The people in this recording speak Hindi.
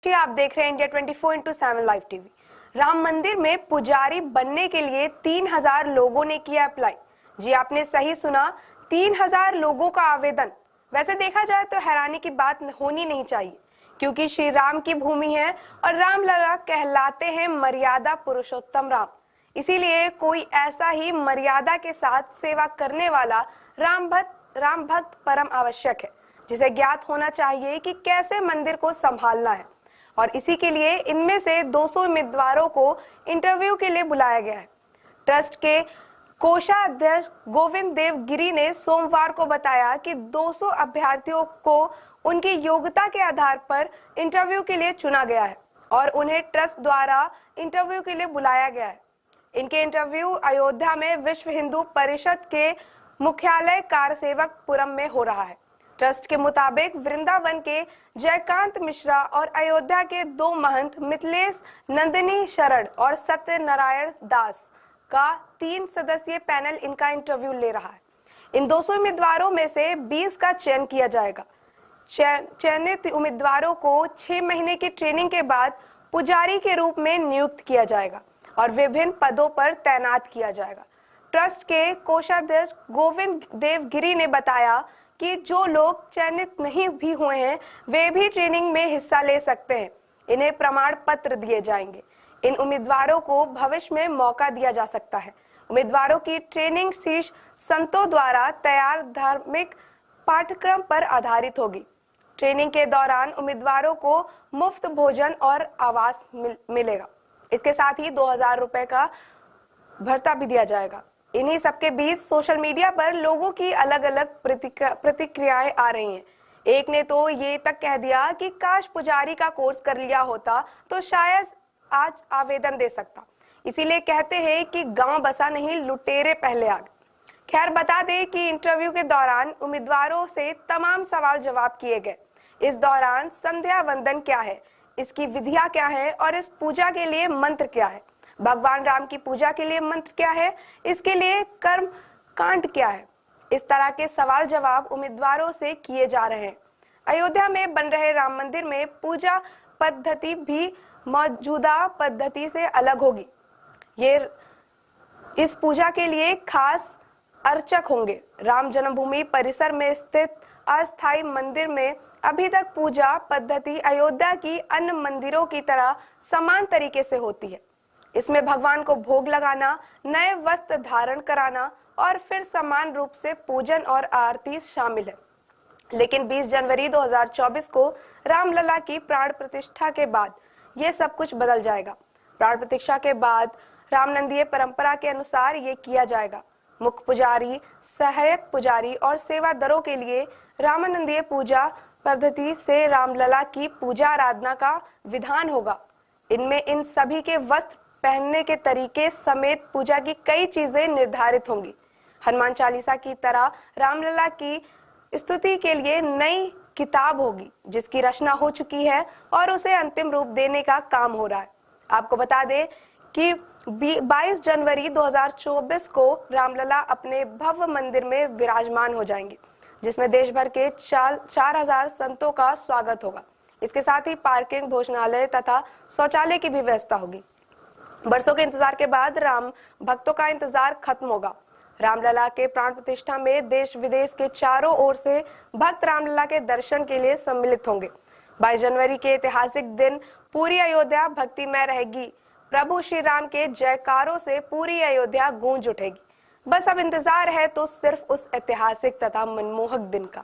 आप देख रहे हैं इंडिया 24/7 लाइव टीवी। राम मंदिर में पुजारी बनने के लिए 3000 लोगों ने किया अप्लाई। जी आपने सही सुना, 3000 लोगों का आवेदन। वैसे देखा जाए तो हैरानी की बात होनी नहीं चाहिए, क्योंकि श्री राम की भूमि है और रामलला कहलाते हैं मर्यादा पुरुषोत्तम राम। इसीलिए कोई ऐसा ही मर्यादा के साथ सेवा करने वाला राम भक्त परम आवश्यक है, जिसे ज्ञात होना चाहिए कि कैसे मंदिर को संभालना है। और इसी के लिए इनमें से 200 उम्मीदवारों को इंटरव्यू के लिए बुलाया गया है। ट्रस्ट के कोषाध्यक्ष गोविंद देव गिरी ने सोमवार को बताया कि 200 अभ्यर्थियों को उनकी योग्यता के आधार पर इंटरव्यू के लिए चुना गया है और उन्हें ट्रस्ट द्वारा इंटरव्यू के लिए बुलाया गया है। इनके इंटरव्यू अयोध्या में विश्व हिंदू परिषद के मुख्यालय कारसेवकपुरम में हो रहा है। ट्रस्ट के मुताबिक वृंदावन के जयकांत मिश्रा और अयोध्या के 2 महंत मिथिलेश नंदिनी शरण और सत्यनारायण दास का 3 सदस्यीय पैनल इनका इंटरव्यू ले रहा है। इन 200 उम्मीदवारों में से 20 का चयन किया जाएगा। चयनित उम्मीदवारों को 6 महीने की ट्रेनिंग के बाद पुजारी के रूप में नियुक्त किया जाएगा और विभिन्न पदों पर तैनात किया जाएगा। ट्रस्ट के कोषाध्यक्ष गोविंद देव गिरी ने बताया कि जो लोग चयनित नहीं भी हुए हैं वे भी ट्रेनिंग में हिस्सा ले सकते हैं। इन्हें प्रमाण पत्र दिए जाएंगे। इन उम्मीदवारों को भविष्य में मौका दिया जा सकता है। उम्मीदवारों की ट्रेनिंग शीर्ष संतों द्वारा तैयार धार्मिक पाठ्यक्रम पर आधारित होगी। ट्रेनिंग के दौरान उम्मीदवारों को मुफ्त भोजन और आवास मिलेगा। इसके साथ ही 2000 रुपए का भत्ता भी दिया जाएगा। इन्हीं सबके बीच सोशल मीडिया पर लोगों की अलग अलग प्रतिक्रियाएं आ रही हैं। एक ने तो ये तक कह दिया कि काश पुजारी का कोर्स कर लिया होता तो शायद आज आवेदन दे सकता। इसीलिए कहते हैं कि गांव बसा नहीं, लुटेरे पहले आ गए। खैर बता दें कि इंटरव्यू के दौरान उम्मीदवारों से तमाम सवाल जवाब किए गए। इस दौरान संध्या वंदन क्या है, इसकी विधियां क्या है और इस पूजा के लिए मंत्र क्या है, भगवान राम की पूजा के लिए मंत्र क्या है, इसके लिए कर्म कांड क्या है, इस तरह के सवाल जवाब उम्मीदवारों से किए जा रहे हैं। अयोध्या में बन रहे राम मंदिर में पूजा पद्धति भी मौजूदा पद्धति से अलग होगी। इस पूजा के लिए खास अर्चक होंगे। राम जन्मभूमि परिसर में स्थित अस्थायी मंदिर में अभी तक पूजा पद्धति अयोध्या की अन्य मंदिरों की तरह समान तरीके से होती है। इसमें भगवान को भोग लगाना, नए वस्त्र धारण कराना और फिर समान रूप से पूजन और आरती शामिल है। लेकिन 20 जनवरी 2024 को रामलला की प्राण प्रतिष्ठा के बाद ये सब कुछ बदल जाएगा। प्राण प्रतिष्ठा के बाद रामनंदीय परंपरा के अनुसार ये किया जाएगा। मुख्य पुजारी, सहायक पुजारी और सेवादारों के लिए रामानंदीय पूजा पद्धति से रामलला की पूजा आराधना का विधान होगा। इनमें इन सभी के वस्त्र पहनने के तरीके समेत पूजा की कई चीजें निर्धारित होंगी। हनुमान चालीसा की तरह रामलला की स्तुति के लिए नई किताब होगी, जिसकी रचना हो चुकी है और उसे अंतिम रूप देने का काम हो रहा है। आपको बता दें कि 22 जनवरी 2024 को रामलला अपने भव्य मंदिर में विराजमान हो जाएंगे, जिसमें देश भर के 4000 संतों का स्वागत होगा। इसके साथ ही पार्किंग, भोजनालय तथा शौचालय की भी व्यवस्था होगी। बरसों के इंतजार के बाद राम भक्तों का इंतजार खत्म होगा। रामलला के प्राण प्रतिष्ठा में देश विदेश के चारों ओर से भक्त रामलला के दर्शन के लिए सम्मिलित होंगे। 22 जनवरी के ऐतिहासिक दिन पूरी अयोध्या भक्तिमय रहेगी। प्रभु श्री राम के जयकारों से पूरी अयोध्या गूंज उठेगी। बस अब इंतजार है तो सिर्फ उस ऐतिहासिक तथा मनमोहक दिन का।